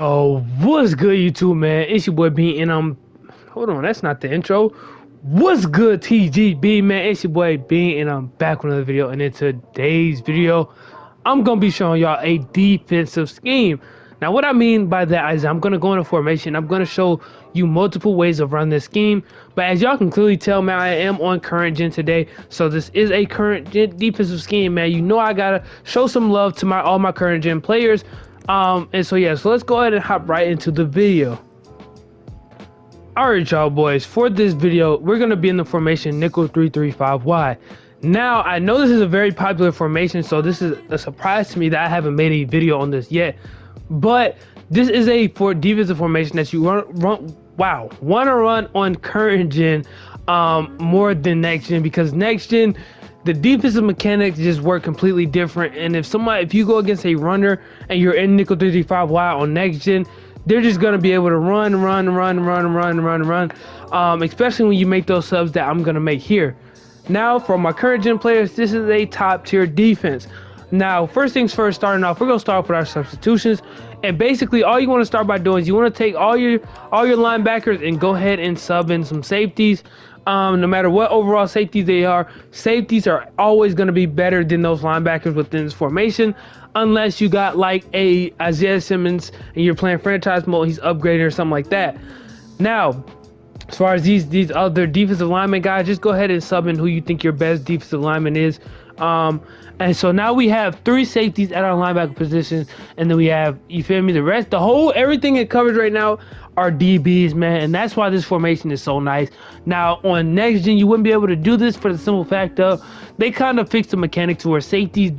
Oh, what's good, YouTube, man? It's your boy B, and hold on, that's not the intro. What's good, TGB, man? It's your boy B, and I'm back with another video. And in today's video, I'm gonna be showing y'all a defensive scheme. Now, what I mean by that is I'm gonna go into formation. I'm gonna show you multiple ways of running this scheme. But as y'all can clearly tell, man, I am on current gen today, so this is a current gen defensive scheme, man. You know I gotta show some love to all my current gen players. And so yeah, so let's go ahead and hop right into the video. Alright, y'all boys, for this video, we're gonna be in the formation nickel 3-3-5. Now, I know this is a very popular formation, so this is a surprise to me that I haven't made a video on this yet. But this is a defensive formation that you want to run on current gen more than next gen, because next gen the defensive mechanics just work completely different. And if you go against a runner and you're in nickel 3-3-5 on next gen, they're just gonna be able to run, especially when you make those subs that I'm gonna make here. Now, for my current gen players, this is a top tier defense. Now, first things first, starting off, we're gonna start off with our substitutions. And basically, all you want to start by doing is you want to take all your linebackers and go ahead and sub in some safeties. No matter what overall safeties they are, safeties are always going to be better than those linebackers within this formation, unless you got like a Isaiah Simmons and you're playing franchise mode, he's upgraded or something like that. Now, as far as these other defensive lineman guys, just go ahead and sub in who you think your best defensive lineman is. And so now we have 3 safeties at our linebacker position, and then we have, you feel me, everything it covers right now are DBs, man, and that's why this formation is so nice. Now, on next gen, you wouldn't be able to do this for the simple fact of they kind of fixed the mechanics where safeties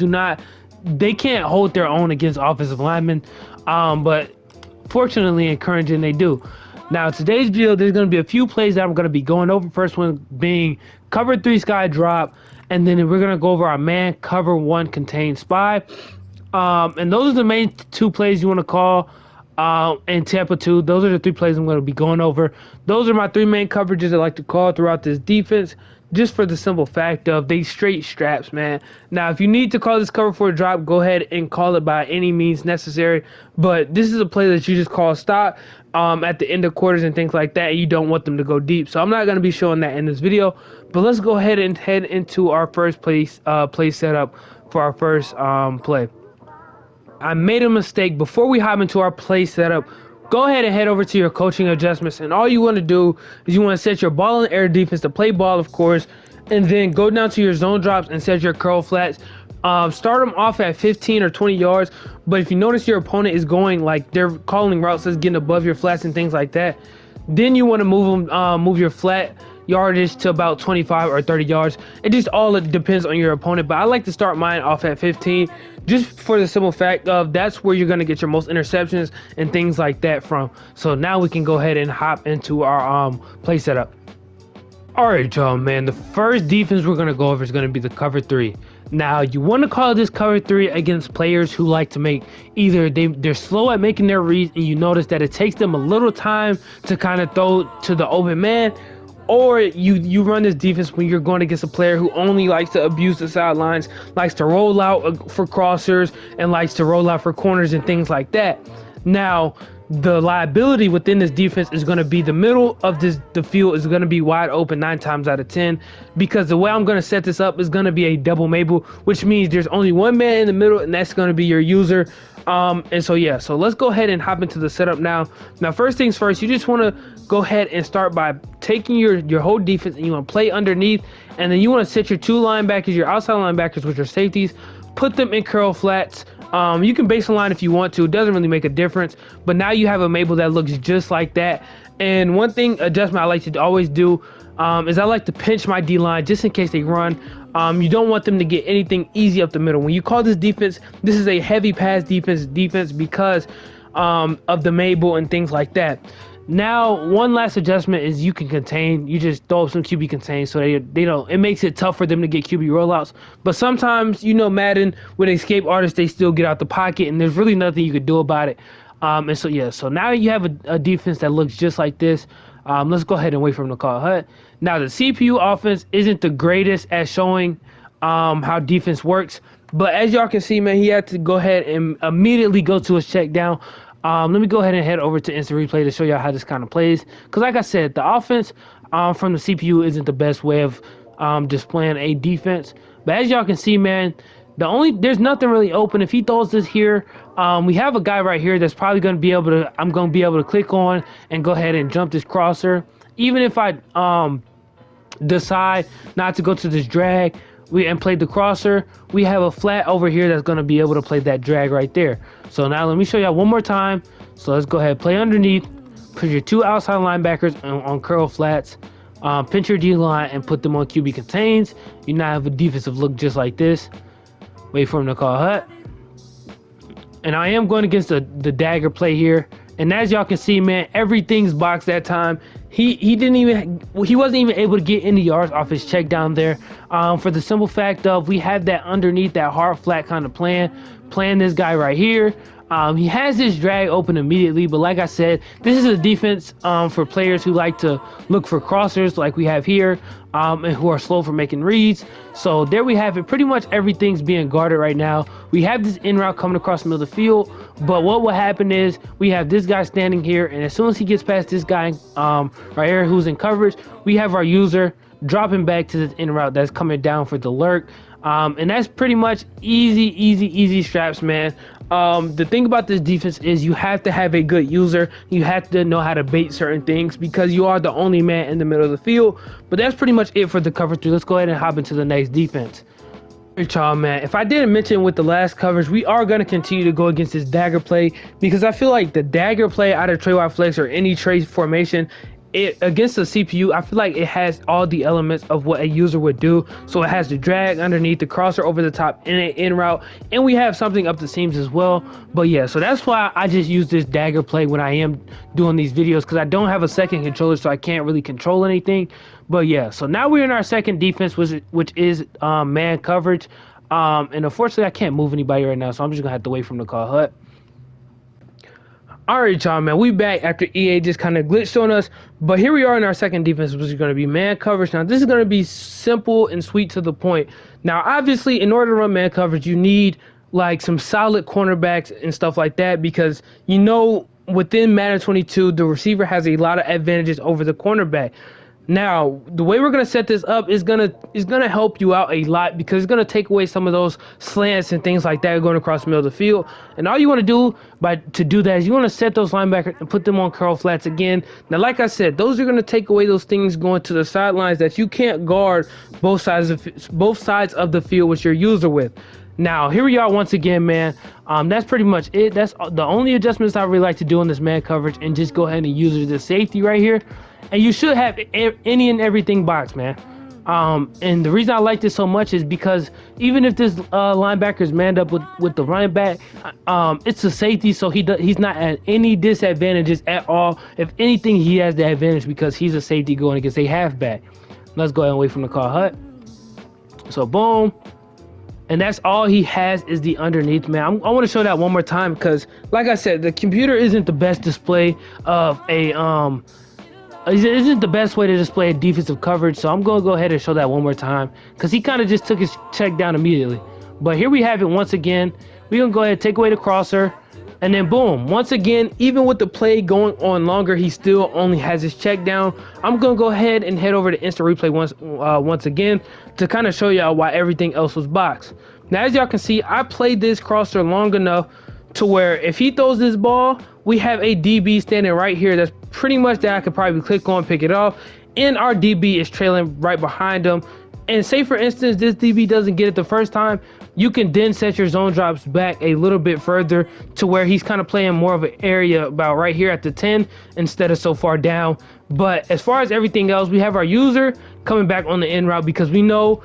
they can't hold their own against offensive linemen, but fortunately in current gen they do. Now, today's video, there's going to be a few plays that I'm going to be going over. First one being cover 3 sky drop, and then we're going to go over our man cover 1 contain spy. And those are the main 2 plays you want to call in Tampa 2. Those are the 3 plays I'm going to be going over. Those are my 3 main coverages I like to call throughout this defense, just for the simple fact of they straight straps, man. Now, if you need to call this cover for a drop, go ahead and call it by any means necessary. But this is a play that you just call stop at the end of quarters and things like that. You don't want them to go deep. So I'm not going to be showing that in this video. But let's go ahead and head into our first play setup for our first play. I made a mistake. Before we hop into our play setup, go ahead and head over to your coaching adjustments, and all you want to do is you want to set your ball in air defense to play ball, of course, and then go down to your zone drops and set your curl flats. Start them off at 15 or 20 yards, but if you notice your opponent is going, like, they're calling routes that's getting above your flats and things like that, then you want to move your flat yardage to about 25 or 30 yards. It just all depends on your opponent, but I like to start mine off at 15, just for the simple fact of that's where you're going to get your most interceptions and things like that from. So now we can go ahead and hop into our play setup. All right, y'all, man, the first defense we're going to go over is going to be the cover 3. Now, you want to call this cover 3 against players who like to make either they're slow at making their reads, and you notice that it takes them a little time to kind of throw to the open man, or you run this defense when you're going against a player who only likes to abuse the sidelines, likes to roll out for crossers, and likes to roll out for corners and things like that. Now, the liability within this defense is going to be the middle of the field is going to be wide open 9 times out of 10, because the way I'm going to set this up is going to be a double Mabel, which means there's only one man in the middle, and that's going to be your user. And so yeah, so let's go ahead and hop into the setup now. Now, first things first, you just want to go ahead and start by taking your whole defense, and you want to play underneath, and then you want to set your 2 linebackers, your outside linebackers, which are safeties, put them in curl flats. You can base a line if you want to. It doesn't really make a difference. But now you have a Mabel that looks just like that. And one adjustment I like to always do is I like to pinch my D-line just in case they run. You don't want them to get anything easy up the middle. When you call this defense, this is a heavy pass defense because of the Mabel and things like that. Now, one last adjustment is you can contain. You just throw some QB contain, so they don't. It makes it tough for them to get QB rollouts. But sometimes, Madden, with escape artists, they still get out the pocket, and there's really nothing you could do about it. And so yeah, so now you have a defense that looks just like this. Let's go ahead and wait for him to call HUT. Now, the CPU offense isn't the greatest at showing how defense works, but as y'all can see, man, he had to go ahead and immediately go to his check down. Let me go ahead and head over to instant replay to show y'all how this kind of plays. Because like I said, the offense from the CPU isn't the best way of displaying a defense. But as y'all can see, man, there's nothing really open. If he throws this here, we have a guy right here that's probably going to be able to. I'm going to be able to click on and go ahead and jump this crosser. Even if I decide not to go to this drag and play the crosser, we have a flat over here that's going to be able to play that drag right there. So now let me show y'all one more time. So let's go ahead, play underneath, put your two outside linebackers on curl flats, pinch your D-line and put them on QB contains. You now have a defensive look just like this. Wait for him to call hut. And I am going against the dagger play here. And as y'all can see, man, everything's boxed that time. He wasn't even able to get any yards off his check down there. For the simple fact of we had that underneath that hard flat kind of playing this guy right here. He has this drag open immediately, but like I said, this is a defense for players who like to look for crossers like we have here, and who are slow for making reads. So there we have it. Pretty much everything's being guarded right now. We have this in route coming across the middle of the field, but what will happen is we have this guy standing here, and as soon as he gets past this guy right here who's in coverage, we have our user dropping back to this in route that's coming down for the lurk. And that's pretty much easy straps, man. The thing about this defense is you have to have a good user. You have to know how to bait certain things because you are the only man in the middle of the field. But that's pretty much it for the cover 3. Let's go ahead and hop into the next defense. Y'all, man, if I didn't mention with the last coverage, we are going to continue to go against this dagger play because I feel like the dagger play out of tray wide flex or any tray formation, against the CPU, I feel like it has all the elements of what a user would do. So it has the drag underneath, the crosser over the top, in an in route, and we have something up the seams as well. But yeah, so that's why I just use this dagger play when I am doing these videos, because I don't have a second controller, so I can't really control anything. But yeah, so now we're in our second defense, which is man coverage. And unfortunately, I can't move anybody right now, so I'm just gonna have to wait for him to call hut. All right, y'all, man, we back after EA just kind of glitched on us, but here we are in our second defense, which is going to be man coverage. Now, this is going to be simple and sweet to the point. Now, obviously, in order to run man coverage, you need like some solid cornerbacks and stuff like that, because you know within Madden 22, the receiver has a lot of advantages over the cornerback. Now, the way we're gonna set this up is gonna help you out a lot, because it's gonna take away some of those slants and things like that going across the middle of the field. And all you want to do to do that is you want to set those linebackers and put them on curl flats again. Now, like I said, those are gonna take away those things going to the sidelines that you can't guard both sides of the field with your user with. Now, here we are once again, man. That's pretty much it. That's the only adjustments I really like to do on this man coverage, and just go ahead and use the safety right here. And you should have any and everything box, man. And the reason I like this so much is because even if this linebacker is manned up with the running back, it's a safety, so he's not at any disadvantages at all. If anything, he has the advantage because he's a safety going against a halfback. Let's go ahead and wait for him to call hut. So boom. And that's all he has is the underneath, man. I want to show that one more time because, like I said, the computer isn't the best display of a it isn't the best way to display a defensive coverage, so I'm going to go ahead and show that one more time because he kind of just took his check down immediately. But here we have it once again. We're going to go ahead and take away the crosser, and then boom. Once again, even with the play going on longer, he still only has his check down. I'm going to go ahead and head over to instant replay once again to kind of show y'all why everything else was boxed. Now, as y'all can see, I played this crosser long enough to where if he throws this ball, we have a DB standing right here that's pretty much that I could probably click on, pick it off, and our DB is trailing right behind him. And say for instance this DB doesn't get it the first time, you can then set your zone drops back a little bit further to where he's kind of playing more of an area about right here at the 10 instead of so far down. But as far as everything else, we have our user coming back on the in route, because we know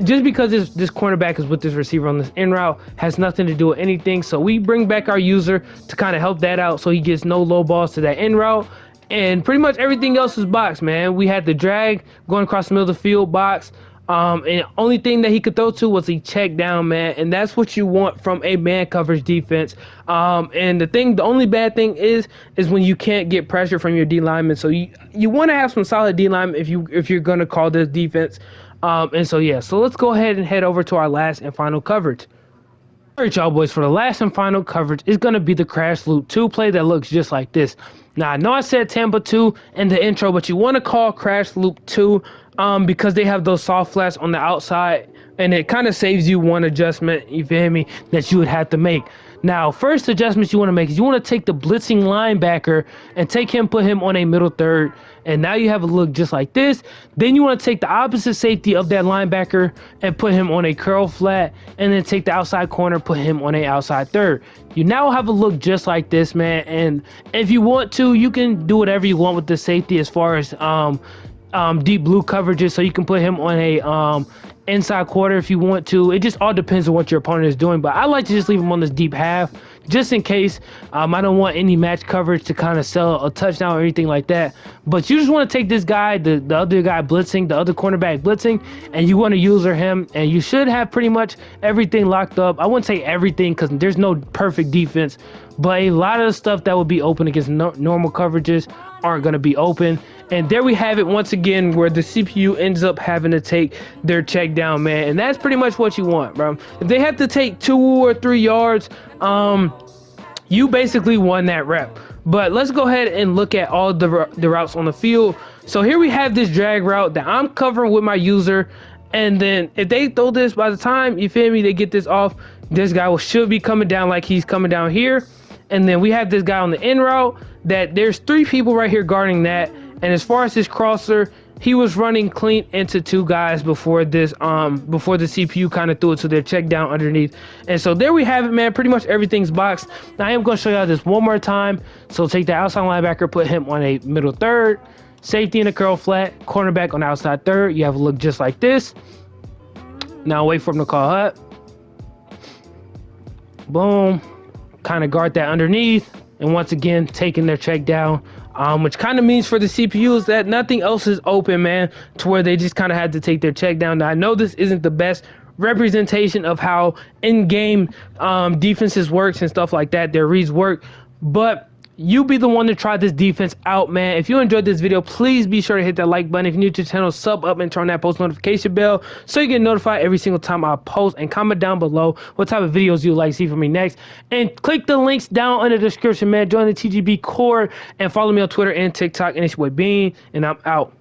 just because this cornerback is with this receiver on this in route has nothing to do with anything. So we bring back our user to kind of help that out so he gets no low balls to that in route. And pretty much everything else is box, man. We had the drag going across the middle of the field box. And the only thing that he could throw to was a check down, man. And that's what you want from a man coverage defense. And the only bad thing is when you can't get pressure from your D lineman. So you want to have some solid D linemen if you're going to call this defense. And so, yeah, so let's go ahead and head over to our last and final coverage. Alright, y'all boys, for the last and final coverage is going to be the Crash Loop 2 play that looks just like this. Now, I know I said Tampa 2 in the intro, but you want to call Crash Loop 2 because they have those soft flats on the outside, and it kind of saves you one adjustment, you feel me, that you would have to make. Now, first adjustments you want to make is you want to take the blitzing linebacker and put him on a middle third, and now you have a look just like this. Then you want to take the opposite safety of that linebacker and put him on a curl flat, and then take the outside corner, put him on a outside third. You now have a look just like this, man, and if you want to, you can do whatever you want with the safety as far as deep blue coverages, so you can put him on a inside quarter if you want to. It just all depends on what your opponent is doing, but I like to just leave him on this deep half just in case. I don't want any match coverage to kind of sell a touchdown or anything like that, but you just want to take this guy, the other guy blitzing, the other cornerback blitzing, and you want to user him, and you should have pretty much everything locked up. I wouldn't say everything because there's no perfect defense, but a lot of the stuff that would be open against normal coverages aren't going to be open. And there we have it once again, where the CPU ends up having to take their check down, man. And that's pretty much what you want, bro. If they have to take 2 or 3 yards, you basically won that rep. But let's go ahead and look at all the routes on the field. So here we have this drag route that I'm covering with my user. And then if they throw this, by the time, you feel me, they get this off, this guy should be coming down like he's coming down here. And then we have this guy on the in route that there's 3 people right here guarding that. And as far as his crosser, he was running clean into 2 guys before this, before the CPU kind of threw it to their check down underneath. And so there we have it, man. Pretty much everything's boxed. Now I am going to show y'all this one more time. So take the outside linebacker, put him on a middle third, safety in a curl flat, cornerback on the outside third. You have a look just like this. Now wait for him to call up. Boom. Kind of guard that underneath. And once again, taking their check down. Which kind of means for the CPUs that nothing else is open, man, to where they just kind of had to take their check down. Now, I know this isn't the best representation of how in-game defenses works and stuff like that, their reads work, but you be the one to try this defense out, man. If you enjoyed this video, please be sure to hit that like button. If you're new to the channel, sub up and turn that post notification bell so you get notified every single time I post, and comment down below what type of videos you'd like to see from me next, and click the links down in the description, man. Join the TGB Core and follow me on Twitter and TikTok, and it's your boy Bean, and I'm out.